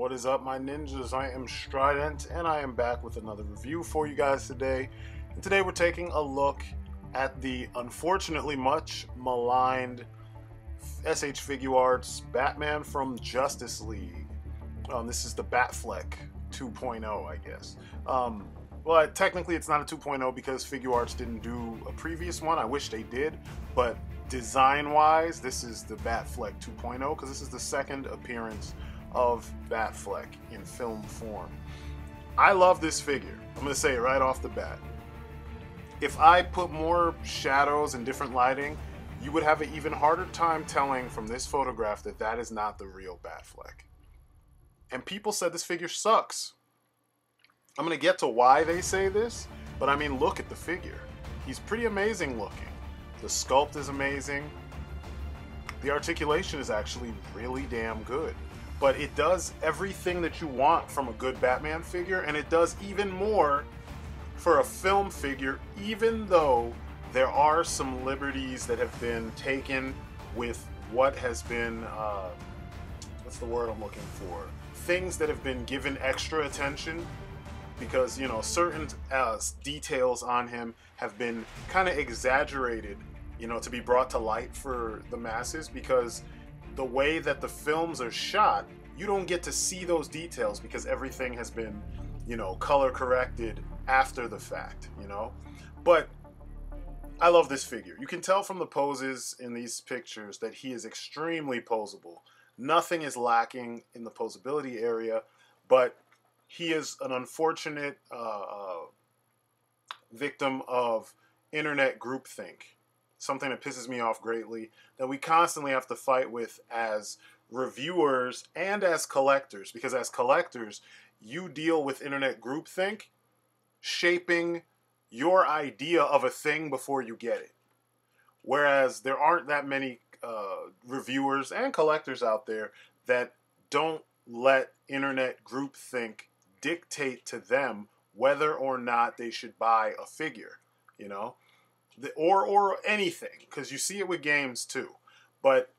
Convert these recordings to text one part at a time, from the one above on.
What is up, my ninjas? I am Strydent, and I am back with another review for you guys today. And today we're taking a look at the unfortunately much maligned SH Figuarts Batman from Justice League. This is the Batfleck 2.0, I guess. Well, technically it's not a 2.0 because Figuarts didn't do a previous one. I wish they did, but design-wise, this is the Batfleck 2.0 because this is the second appearance of Batfleck in film form. I love this figure. I'm going to say it right off the bat. If I put more shadows and different lighting, you would have an even harder time telling from this photograph that that is not the real Batfleck. And people said this figure sucks. I'm going to get to why they say this, but I mean, look at the figure. He's pretty amazing looking. The sculpt is amazing. The articulation is actually really damn good. But it does everything that you want from a good Batman figure, and it does even more for a film figure, even though there are some liberties that have been taken with what has been, what's the word I'm looking for? Things that have been given extra attention because, you know, certain details on him have been kind of exaggerated, you know, to be brought to light for the masses, because the way that the films are shot, you don't get to see those details because everything has been, you know, color corrected after the fact, you know. But I love this figure. You can tell from the poses in these pictures that he is extremely posable. Nothing is lacking in the posability area, but he is an unfortunate victim of internet groupthink. Something that pisses me off greatly, that we constantly have to fight with as reviewers and as collectors, because as collectors, you deal with internet groupthink shaping your idea of a thing before you get it. Whereas there aren't that many reviewers and collectors out there that don't let internet groupthink dictate to them whether or not they should buy a figure, you know? Or anything, because you see it with games too. But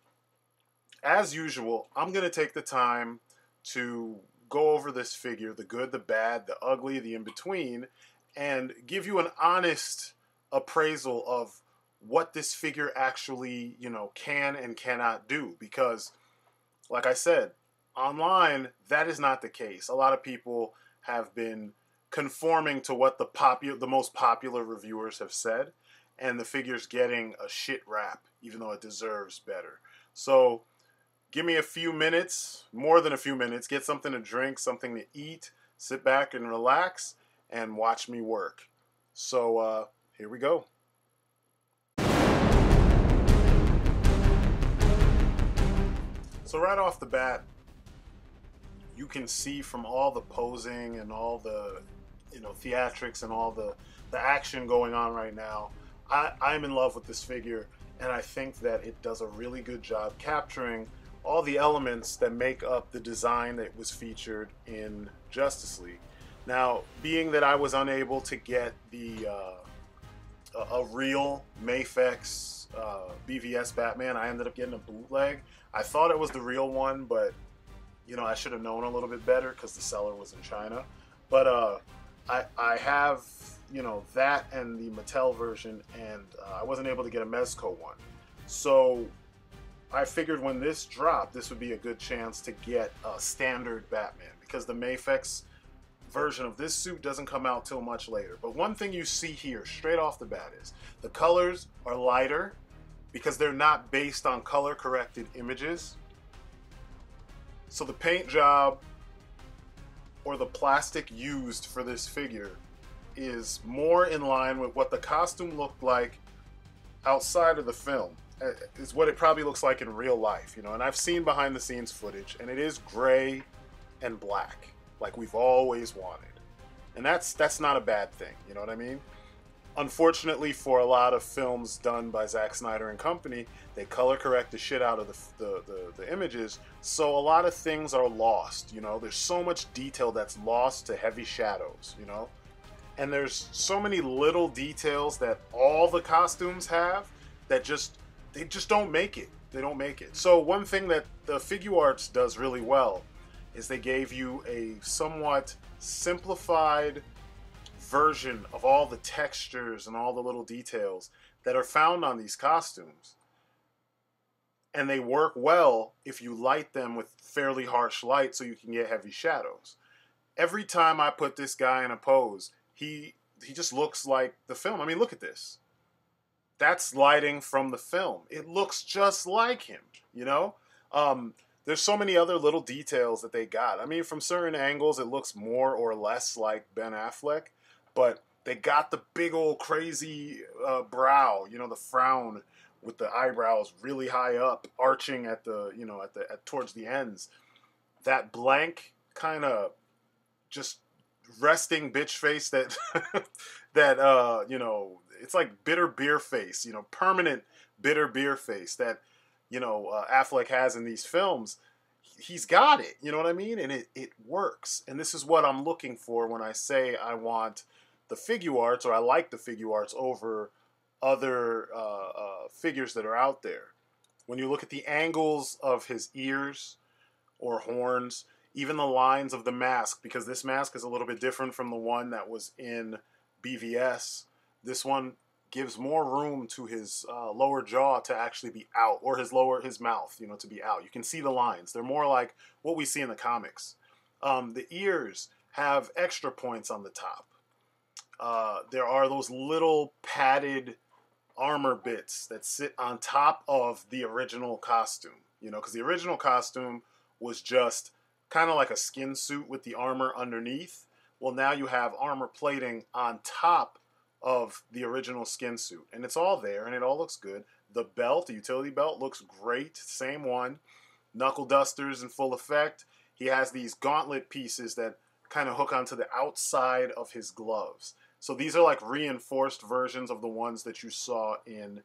as usual, I'm going to take the time to go over this figure, the good, the bad, the ugly, the in-between, and give you an honest appraisal of what this figure actually, you know, can and cannot do. Because, like I said, online, that is not the case. A lot of people have been conforming to what the most popular reviewers have said, and the figure's getting a shit rap, even though it deserves better. So give me a few minutes, more than a few minutes, get something to drink, something to eat, sit back and relax, and watch me work. So here we go. So right off the bat, you can see from all the posing and all the, you know, theatrics and all the action going on right now, I'm in love with this figure, and I think that it does a really good job capturing all the elements that make up the design that was featured in Justice League. Now, being that I was unable to get the a real Mafex BVS Batman, I ended up getting a bootleg. I thought it was the real one, but you know, I should have known a little bit better because the seller was in China. But I have, you know, that and the Mattel version, and I wasn't able to get a Mezco one. So I figured when this dropped, this would be a good chance to get a standard Batman, because the Mafex version of this suit doesn't come out till much later. But one thing you see here straight off the bat is the colors are lighter because they're not based on color corrected images. So the paint job or the plastic used for this figure is more in line with what the costume looked like outside of the film. Is what it probably looks like in real life, you know. And I've seen behind the scenes footage, and it is gray and black, like we've always wanted. And that's not a bad thing, you know what I mean? Unfortunately, for a lot of films done by Zack Snyder and company, they color correct the shit out of the images, so a lot of things are lost, you know. There's so much detail that's lost to heavy shadows, you know. And there's so many little details that all the costumes have that they just don't make it. They don't make it. So one thing that the Figuarts does really well is they gave you a somewhat simplified version of all the textures and all the little details that are found on these costumes. And they work well if you light them with fairly harsh light so you can get heavy shadows. Every time I put this guy in a pose, he just looks like the film. I mean, look at this. That's lighting from the film. It looks just like him, you know? There's so many other little details that they got. I mean, from certain angles, it looks more or less like Ben Affleck, but they got the big old crazy brow, you know, the frown with the eyebrows really high up, arching at the, you know, towards the ends. That blank kind of just resting bitch face that that you know, it's like bitter beer face, you know, permanent bitter beer face that, you know, Affleck has in these films. He's got it, you know what I mean? And it works. And this is what I'm looking for when I say I want the Figuarts, or I like the Figuarts over other figures that are out there. When you look at the angles of his ears or horns, even the lines of the mask, because this mask is a little bit different from the one that was in BVS. This one gives more room to his lower jaw to actually be out, or his mouth, you know, to be out. You can see the lines. They're more like what we see in the comics. The ears have extra points on the top. There are those little padded armor bits that sit on top of the original costume, you know, because the original costume was just kind of like a skin suit with the armor underneath. Well, now you have armor plating on top of the original skin suit, and it's all there, and it all looks good. The belt, the utility belt, looks great. Same one. Knuckle dusters in full effect. He has these gauntlet pieces that kind of hook onto the outside of his gloves. So these are like reinforced versions of the ones that you saw in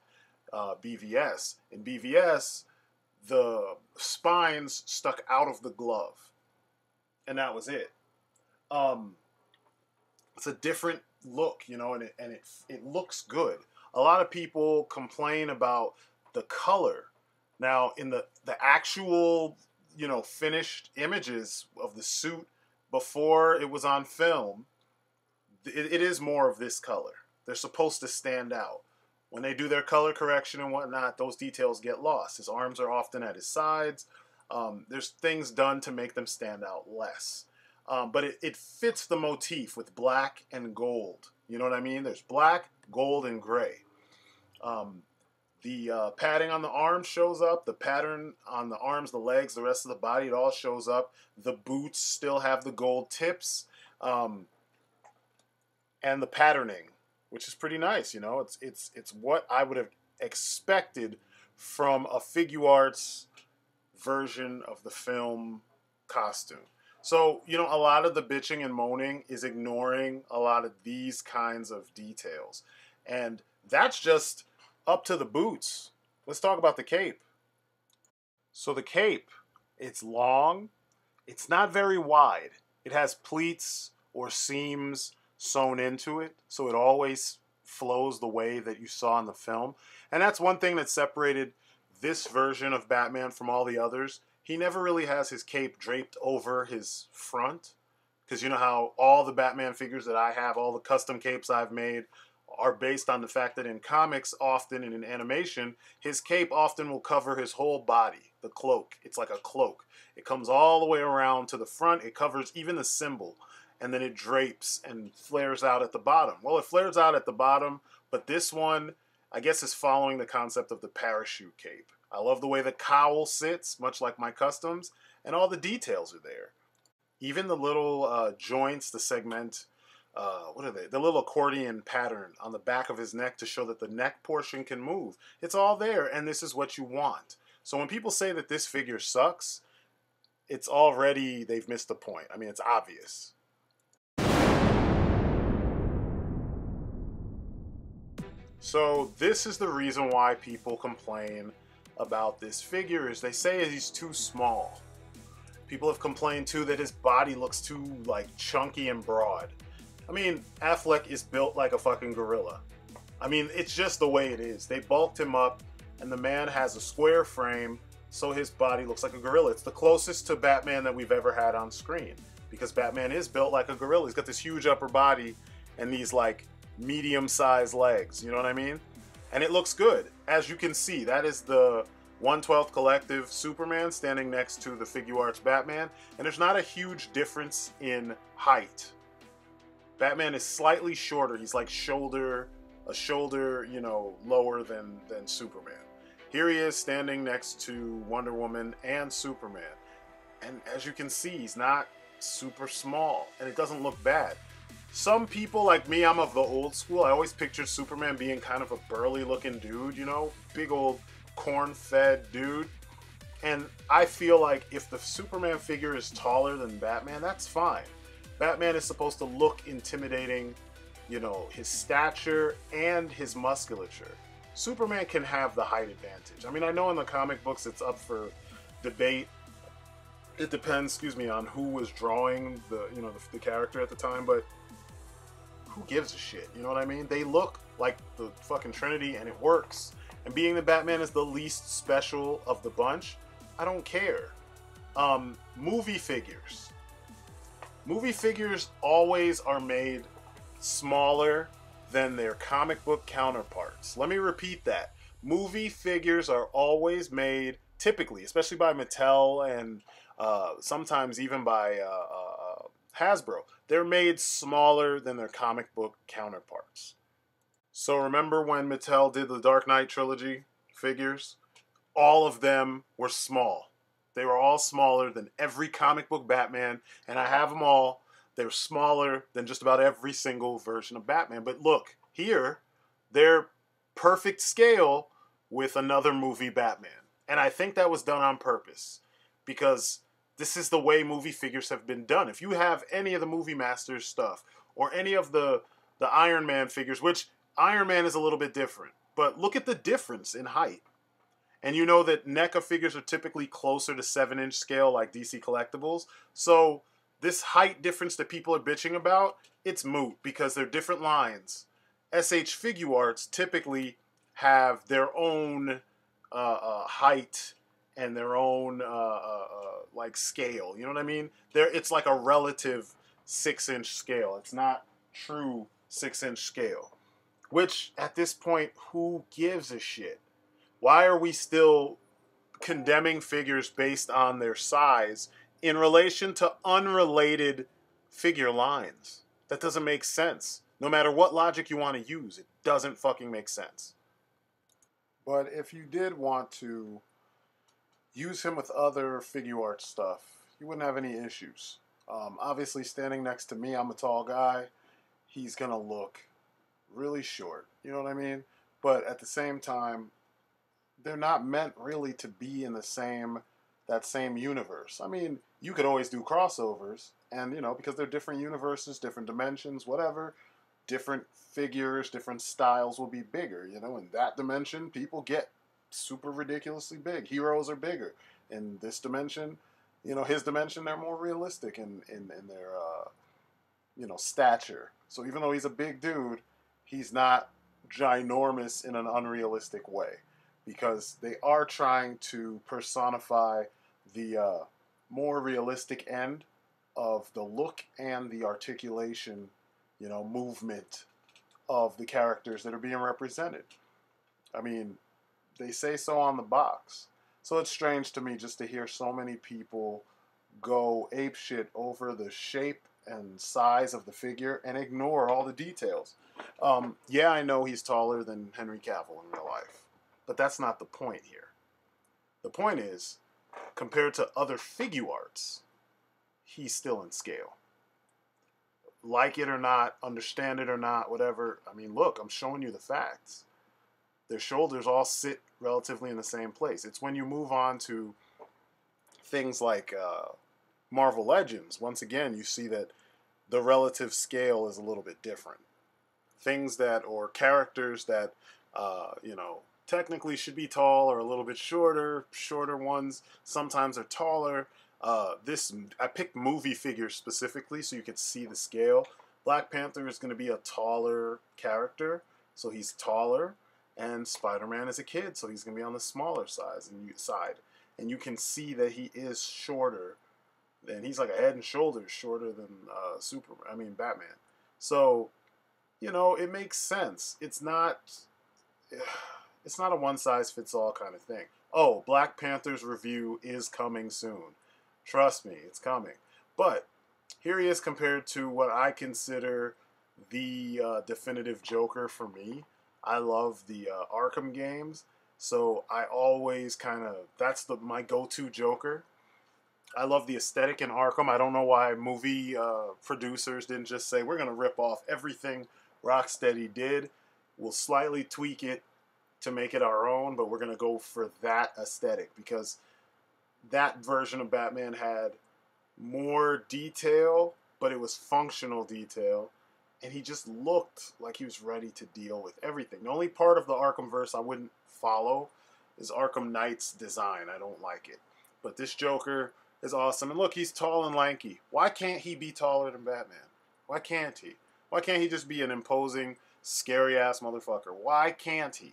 BVS. In BVS, the spines stuck out of the glove, and that was it. It's a different look, you know, and it looks good. A lot of people complain about the color. Now, in the actual, you know, finished images of the suit before it was on film, it is more of this color. They're supposed to stand out. When they do their color correction and whatnot, those details get lost. His arms are often at his sides. There's things done to make them stand out less. But it fits the motif with black and gold. You know what I mean? There's black, gold, and gray. The padding on the arms shows up. The pattern on the arms, the legs, the rest of the body, it all shows up. The boots still have the gold tips. And the patterning, which is pretty nice, you know. It's what I would have expected from a Figuarts version of the film costume. So, you know, a lot of the bitching and moaning is ignoring a lot of these kinds of details. And that's just up to the boots. Let's talk about the cape. So the cape, it's long. It's not very wide. It has pleats or seams sewn into it, so it always flows the way that you saw in the film. And that's one thing that separated this version of Batman from all the others. He never really has his cape draped over his front, because you know how all the Batman figures that I have, all the custom capes I've made, are based on the fact that in comics often and in animation, his cape often will cover his whole body, the cloak. It's like a cloak. It comes all the way around to the front. It covers even the symbol, and then it drapes and flares out at the bottom. Well, it flares out at the bottom, but this one, I guess, is following the concept of the parachute cape. I love the way the cowl sits, much like my customs, and all the details are there. Even the little joints, the segment, what are they? The little accordion pattern on the back of his neck to show that the neck portion can move. It's all there, and this is what you want. So when people say that this figure sucks, it's already, they've missed the point. I mean, it's obvious. So this is the reason why people complain about this figure, is they say he's too small. People have complained too that his body looks too like chunky and broad. I mean, Affleck is built like a fucking gorilla. I mean, it's just the way it is. They bulked him up, and the man has a square frame so his body looks like a gorilla. It's the closest to Batman that we've ever had on screen, because Batman is built like a gorilla. He's got this huge upper body and these like medium-sized legs, you know what I mean? And it looks good. As you can see, that is the 1/12 Collective Superman standing next to the Figuarts Batman, and there's not a huge difference in height. Batman is slightly shorter. He's like a shoulder, you know, lower than Superman. Here he is standing next to Wonder Woman and Superman. And as you can see, he's not super small, and it doesn't look bad. Some people like me, I'm of the old school. I always pictured Superman being kind of a burly looking dude, you know, big old corn-fed dude. And I feel like if the Superman figure is taller than Batman, that's fine. Batman is supposed to look intimidating, you know, his stature and his musculature. Superman can have the height advantage. I mean, I know in the comic books it's up for debate. It depends, excuse me, on who was drawing the character at the time, but who gives a shit? You know what I mean? They look like the fucking Trinity, and it works. And being that Batman is the least special of the bunch, I don't care. Movie figures. Movie figures always are made smaller than their comic book counterparts. Let me repeat that. Movie figures are always made, typically, especially by Mattel and sometimes even by Hasbro. They're made smaller than their comic book counterparts. So remember when Mattel did the Dark Knight trilogy figures? All of them were small. They were all smaller than every comic book Batman, and I have them all. They're smaller than just about every single version of Batman. But look, here, they're perfect scale with another movie Batman. And I think that was done on purpose, because this is the way movie figures have been done. If you have any of the Movie Masters stuff, or any of the Iron Man figures, which Iron Man is a little bit different, but look at the difference in height. And you know that NECA figures are typically closer to 7-inch scale like DC Collectibles. So this height difference that people are bitching about, it's moot because they're different lines. SH Figuarts typically have their own height and their own like scale. You know what I mean? It's like a relative 6-inch scale. It's not true 6-inch scale. Which, at this point, who gives a shit? Why are we still condemning figures based on their size in relation to unrelated figure lines? That doesn't make sense. No matter what logic you want to use, it doesn't fucking make sense. But if you did want to use him with other Figuarts stuff, you wouldn't have any issues. Obviously, standing next to me, I'm a tall guy. He's going to look really short. You know what I mean? But at the same time, they're not meant really to be in that same universe. I mean, you could always do crossovers, and you know, because they're different universes, different dimensions, whatever, different figures, different styles will be bigger. You know, in that dimension, people get super ridiculously big. Heroes are bigger. In this dimension, you know, his dimension, they're more realistic in their stature. So even though he's a big dude, he's not ginormous in an unrealistic way, because they are trying to personify the more realistic end of the look and the articulation, you know, movement of the characters that are being represented. I mean, they say so on the box. So it's strange to me just to hear so many people go apeshit over the shape and size of the figure and ignore all the details. Yeah, I know he's taller than Henry Cavill in real life, but that's not the point here. The point is, compared to other Figuarts, he's still in scale. Like it or not, understand it or not, whatever. I mean, look, I'm showing you the facts. Their shoulders all sit relatively in the same place. It's when you move on to things like Marvel Legends, once again, you see that the relative scale is a little bit different. Things that, or characters that, technically should be tall or a little bit shorter. Shorter ones sometimes are taller. I picked movie figures specifically so you could see the scale. Black Panther is going to be a taller character, so he's taller. And Spider-Man is a kid, so he's going to be on the smaller side. and you can see that he is shorter. And he's like a head and shoulders shorter than Batman. So, you know, it makes sense. It's not a one-size-fits-all kind of thing. Oh, Black Panther's review is coming soon. Trust me, it's coming. But here he is compared to what I consider the definitive Joker for me. I love the Arkham games, so I always that's my go-to Joker. I love the aesthetic in Arkham. I don't know why movie producers didn't just say, we're going to rip off everything Rocksteady did. We'll slightly tweak it to make it our own, but we're going to go for that aesthetic, because that version of Batman had more detail, but it was functional detail, and he just looked like he was ready to deal with everything. The only part of the Arkhamverse I wouldn't follow is Arkham Knight's design. I don't like it. But this Joker is awesome. And look, he's tall and lanky. Why can't he be taller than Batman? Why can't he? Why can't he just be an imposing, scary-ass motherfucker? Why can't he?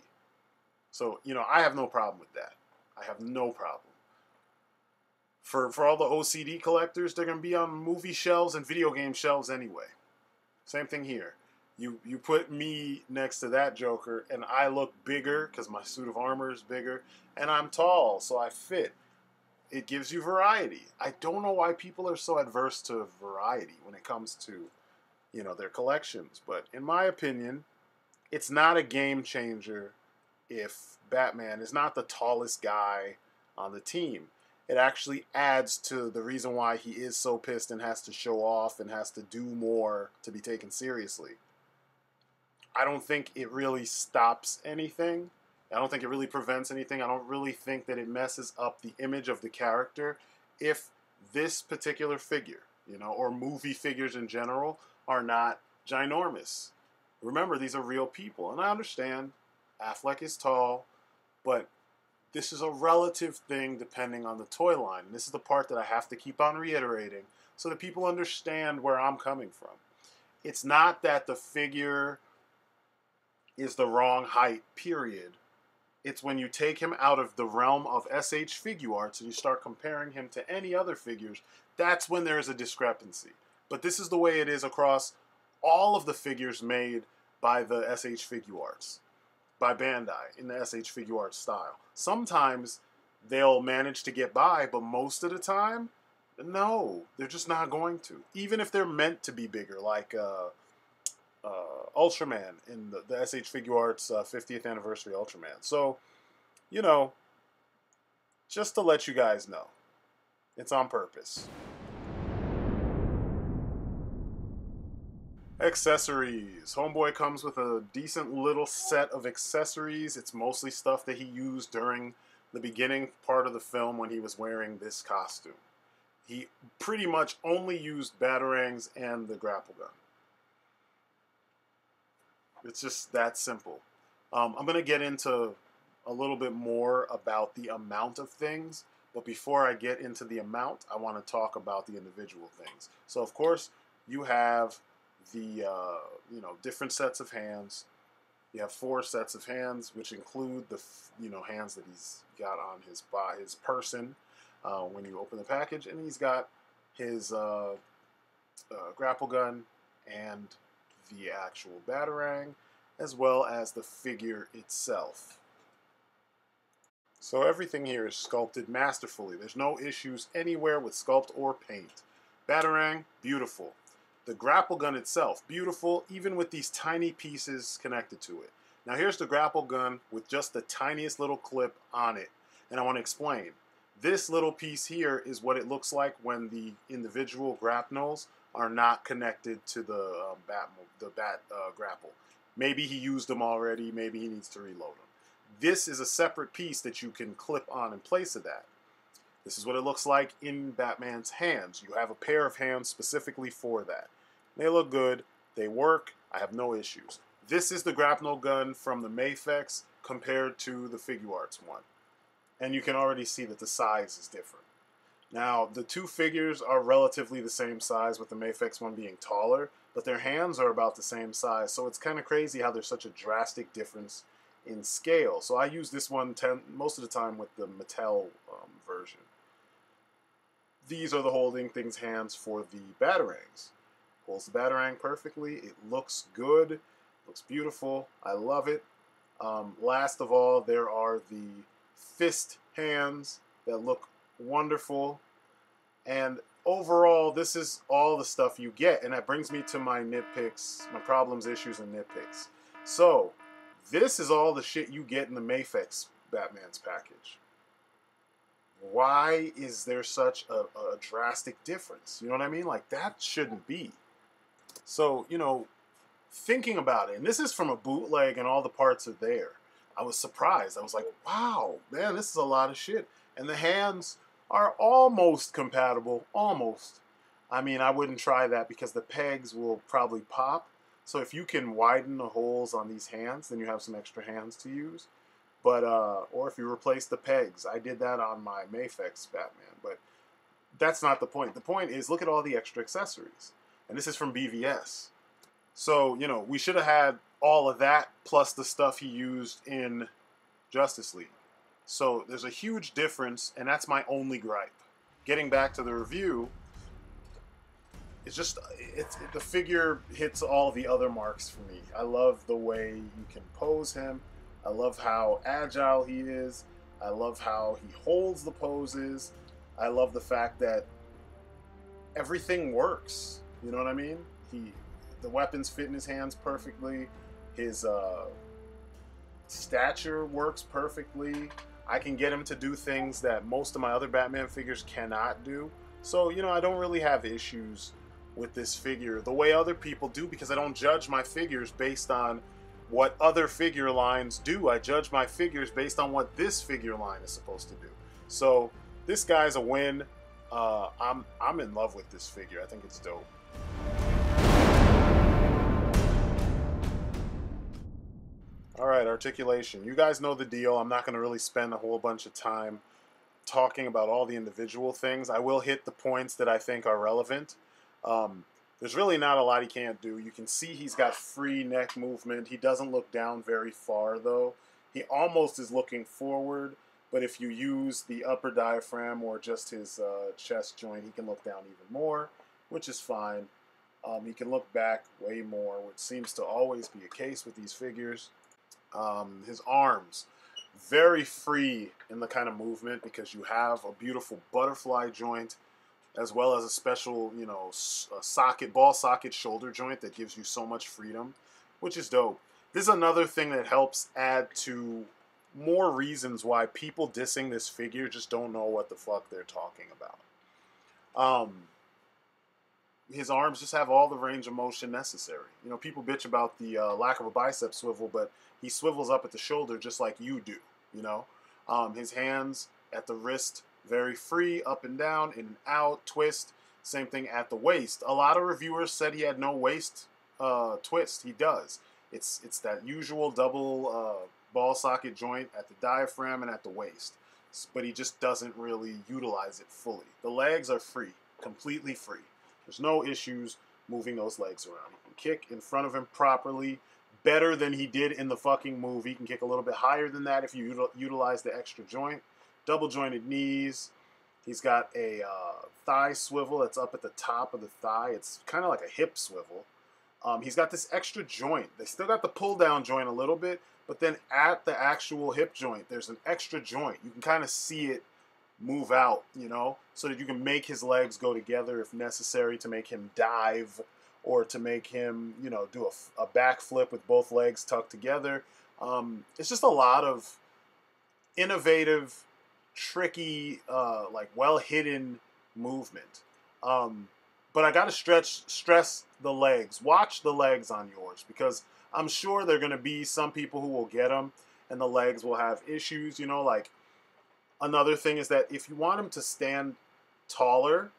So, you know, I have no problem with that. I have no problem. For all the OCD collectors, they're going to be on movie shelves and video game shelves anyway. Same thing here. You put me next to that Joker, and I look bigger because my suit of armor is bigger, and I'm tall, so I fit. It gives you variety. I don't know why people are so adverse to variety when it comes to, you know, their collections. But in my opinion, it's not a game changer if Batman is not the tallest guy on the team. It actually adds to the reason why he is so pissed and has to show off and has to do more to be taken seriously. I don't think it really stops anything. I don't think it really prevents anything. I don't really think that it messes up the image of the character if this particular figure, you know, or movie figures in general, are not ginormous. Remember, these are real people. And I understand Affleck is tall, but this is a relative thing depending on the toy line. And this is the part that I have to keep on reiterating so that people understand where I'm coming from. It's not that the figure is the wrong height, period. It's when you take him out of the realm of SH Figuarts and you start comparing him to any other figures, that's when there is a discrepancy. But this is the way it is across all of the figures made by the SH Figuarts, by Bandai, in the SH Figuarts style. Sometimes they'll manage to get by, but most of the time, no, they're just not going to. Even if they're meant to be bigger, like Ultraman in the SH Figuarts 50th anniversary Ultraman. So, you know, just to let you guys know, it's on purpose. Accessories. Homeboy comes with a decent little set of accessories. It's mostly stuff that he used during the beginning part of the film when he was wearing this costume. He pretty much only used batarangs and the grapple gun. It's just that simple. I'm going to get into a little bit more about the amount of things, but before I get into the amount, I want to talk about the individual things. So, of course, you have the different sets of hands. You have 4 sets of hands, which include the hands that he's got on his person when you open the package, and he's got his grapple gun and the actual batarang, as well as the figure itself. So everything here is sculpted masterfully. There's no issues anywhere with sculpt or paint. Batarang, beautiful. The grapple gun itself, beautiful, even with these tiny pieces connected to it. Now here's the grapple gun with just the tiniest little clip on it. And I want to explain. This little piece here is what it looks like when the individual grapnels are not connected to the bat grapple. Maybe he used them already, maybe he needs to reload them. This is a separate piece that you can clip on in place of that. This is what it looks like in Batman's hands. You have a pair of hands specifically for that. They look good, they work, I have no issues. This is the grapnel gun from the Mafex compared to the Figuarts one. And you can already see that the size is different. Now, the 2 figures are relatively the same size, with the Mafex one being taller, but their hands are about the same size, so it's kind of crazy how there's such a drastic difference in scale. So I use this one most of the time with the Mattel version. These are the holding things hands for the Batarangs. Holds the Batarang perfectly. It looks good. Looks beautiful. I love it. Last of all, there are the fist hands that look wonderful. And overall, this is all the stuff you get. And that brings me to my nitpicks, my problems, issues, and nitpicks. So, this is all the shit you get in the Mafex Batman's package. Why is there such a drastic difference? You know what I mean? Like, that shouldn't be. So, you know, thinking about it, and this is from a bootleg and all the parts are there, I was surprised. I was like, wow, man, this is a lot of shit. And the hands are almost compatible. Almost. I mean, I wouldn't try that because the pegs will probably pop. So if you can widen the holes on these hands, then you have some extra hands to use. But, or if you replace the pegs. I did that on my Mafex Batman, but that's not the point. The point is, look at all the extra accessories. And this is from BVS. So, you know, we should have had all of that plus the stuff he used in Justice League. So there's a huge difference, and that's my only gripe. Getting back to the review, it's just, the figure hits all the other marks for me. I love the way you can pose him. I love how agile he is. I love how he holds the poses. I love the fact that everything works. You know what I mean? The weapons fit in his hands perfectly. His stature works perfectly. I can get him to do things that most of my other Batman figures cannot do. So, you know, I don't really have issues with this figure the way other people do, because I don't judge my figures based on what other figure lines do. I judge my figures based on what this figure line is supposed to do. So this guy's a win. I'm in love with this figure. I think it's dope. All right, Articulation. You guys know the deal. I'm not going to really spend a whole bunch of time talking about all the individual things. I will hit the points that I think are relevant. There's really not a lot he can't do. You can see he's got free neck movement. He doesn't look down very far, though. He almost is looking forward, but if you use the upper diaphragm or just his chest joint, he can look down even more, which is fine. He can look back way more, which seems to always be a case with these figures. His arms, very free in the kind of movement because you have a beautiful butterfly joint, as well as a special, you know, ball socket shoulder joint that gives you so much freedom, which is dope. This is another thing that helps add to more reasons why people dissing this figure just don't know what the fuck they're talking about. His arms just have all the range of motion necessary. You know, people bitch about the lack of a bicep swivel, but he swivels up at the shoulder just like you do, you know. His hands at the wrist, very free, up and down, in and out, twist. Same thing at the waist. A lot of reviewers said he had no waist twist. He does. It's that usual double ball socket joint at the diaphragm and at the waist. But he just doesn't really utilize it fully. The legs are free, completely free. There's no issues moving those legs around. He can kick in front of him properly, better than he did in the fucking movie. He can kick a little bit higher than that if you utilize the extra joint. Double jointed knees. He's got a thigh swivel that's up at the top of the thigh. It's kind of like a hip swivel. He's got this extra joint. They still got the pull down joint a little bit, but then at the actual hip joint, there's an extra joint. You can kind of see it move out, you know, so that you can make his legs go together if necessary to make him dive or to make him, you know, do a backflip with both legs tucked together. It's just a lot of innovative, tricky, like well-hidden movement. But I gotta stress the legs. Watch the legs on yours, because I'm sure there are gonna be some people who will get them and the legs will have issues, you know. Like, another thing is that if you want him to stand taller,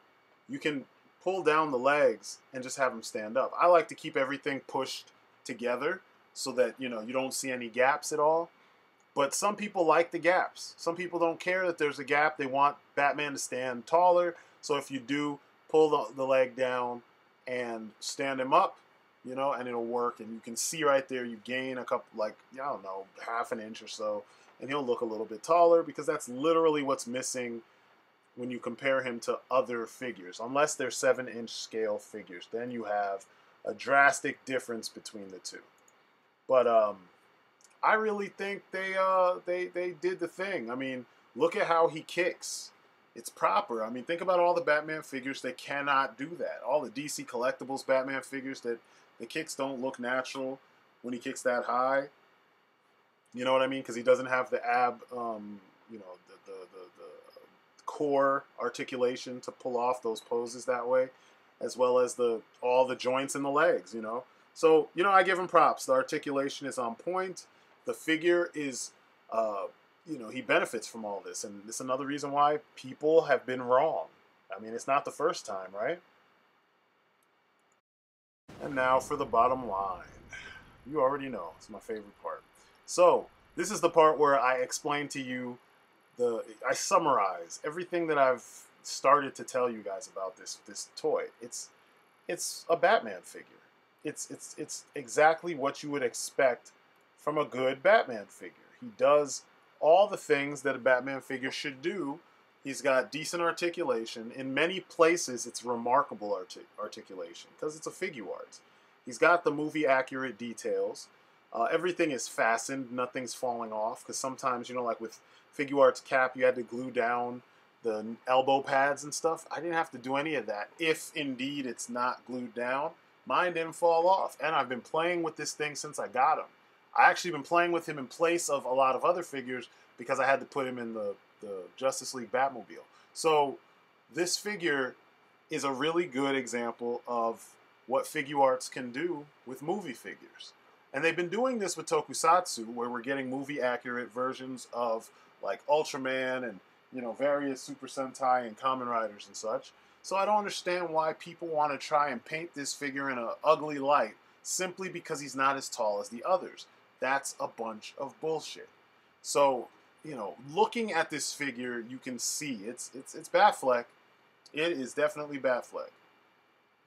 you can pull down the legs and just have him stand up. I like to keep everything pushed together so that, you know, you don't see any gaps at all. But some people like the gaps. Some people don't care that there's a gap. They want Batman to stand taller. So if you do pull the leg down and stand him up, you know, and it'll work. And you can see right there, you gain a couple, like, I don't know, half an inch or so, and he'll look a little bit taller, because that's literally what's missing when you compare him to other figures. Unless they're 7-inch scale figures, then you have a drastic difference between the two. But I really think they did the thing. I mean, look at how he kicks. It's proper. I mean, think about all the Batman figures that cannot do that. All the DC Collectibles Batman figures that the kicks don't look natural when he kicks that high. You know what I mean? Because he doesn't have the you know, the core articulation to pull off those poses that way, as well as all the joints in the legs, you know. So, you know, I give him props. The articulation is on point. The figure is, you know, he benefits from all this. And it's another reason why people have been wrong. I mean, it's not the first time, right? And now for the bottom line. You already know. It's my favorite part. So, this is the part where I explain to you, I summarize everything that I've started to tell you guys about this toy. It's a Batman figure. It's exactly what you would expect from a good Batman figure. He does all the things that a Batman figure should do. He's got decent articulation. In many places, it's remarkable articulation because it's a Figuarts. He's got the movie accurate details. Everything is fastened. Nothing's falling off, because sometimes, you know, like with Figuarts Cap, you had to glue down the elbow pads and stuff. I didn't have to do any of that if indeed it's not glued down. Mine didn't fall off, and I've been playing with this thing since I got him. I actually been playing with him in place of a lot of other figures because I had to put him in the Justice League Batmobile. So this figure is a really good example of what Figuarts can do with movie figures. And they've been doing this with Tokusatsu, where we're getting movie accurate versions of like Ultraman and, you know, various Super Sentai and Kamen Riders and such. So I don't understand why people want to try and paint this figure in an ugly light simply because he's not as tall as the others. That's a bunch of bullshit. So, you know, looking at this figure, you can see it's Batfleck. It is definitely Batfleck.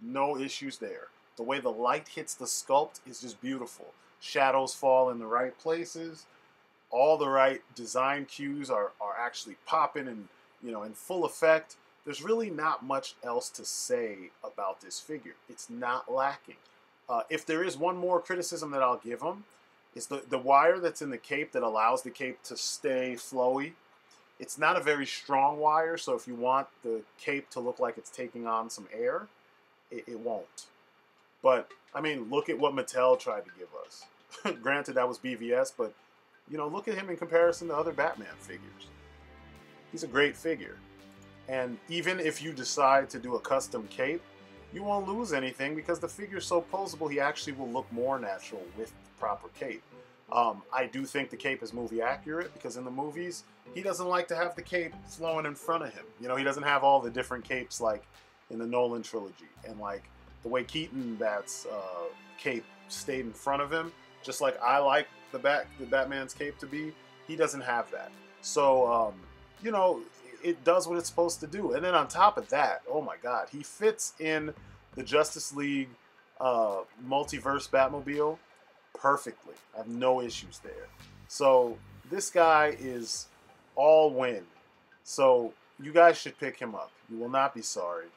No issues there. The way the light hits the sculpt is just beautiful. Shadows fall in the right places. All the right design cues are actually popping and, you know, in full effect. There's really not much else to say about this figure. It's not lacking. If there is one more criticism that I'll give him, is the wire that's in the cape that allows the cape to stay flowy. It's not a very strong wire, so if you want the cape to look like it's taking on some air, it won't. But, I mean, look at what Mattel tried to give us. Granted, that was BVS, but, you know, look at him in comparison to other Batman figures. He's a great figure. And even if you decide to do a custom cape, you won't lose anything because the figure's so posable, he actually will look more natural with the proper cape. I do think the cape is movie accurate because in the movies, he doesn't like to have the cape flowing in front of him. You know, he doesn't have all the different capes like in the Nolan trilogy. And like the way Keaton Bat's cape stayed in front of him, just like I like the Batman's cape to be, he doesn't have that. So, you know, it does what it's supposed to do. And then on top of that, oh my God, he fits in the Justice League multiverse Batmobile perfectly. I have no issues there. So this guy is all win. So you guys should pick him up. You will not be sorry.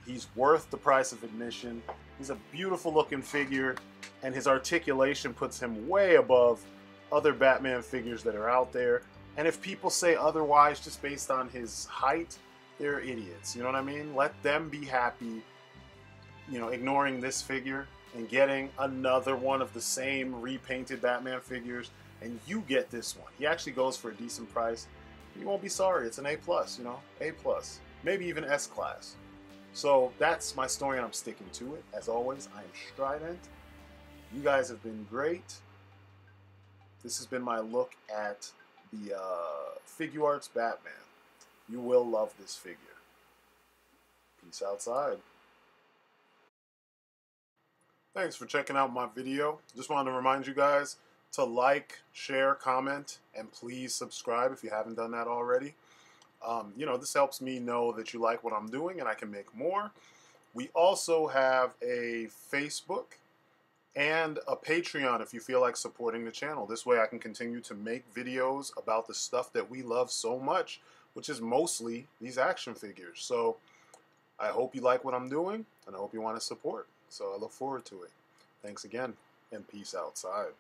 He's worth the price of admission. He's a beautiful looking figure, and his articulation puts him way above other Batman figures that are out there. And if people say otherwise just based on his height, they're idiots. You know what I mean? Let them be happy, you know, ignoring this figure and getting another one of the same repainted Batman figures, and you get this one. He actually goes for a decent price. You won't be sorry. It's an A+, you know, A+. Maybe even S-class. So that's my story, and I'm sticking to it. As always, I am Strydent. You guys have been great. This has been my look at the Figuarts Batman. You will love this figure. Peace outside. Thanks for checking out my video. Just wanted to remind you guys to like, share, comment, and please subscribe if you haven't done that already. You know, this helps me know that you like what I'm doing and I can make more. We also have a Facebook and a Patreon if you feel like supporting the channel. This way I can continue to make videos about the stuff that we love so much, which is mostly these action figures. So I hope you like what I'm doing, and I hope you want to support. So I look forward to it. Thanks again, and peace outside.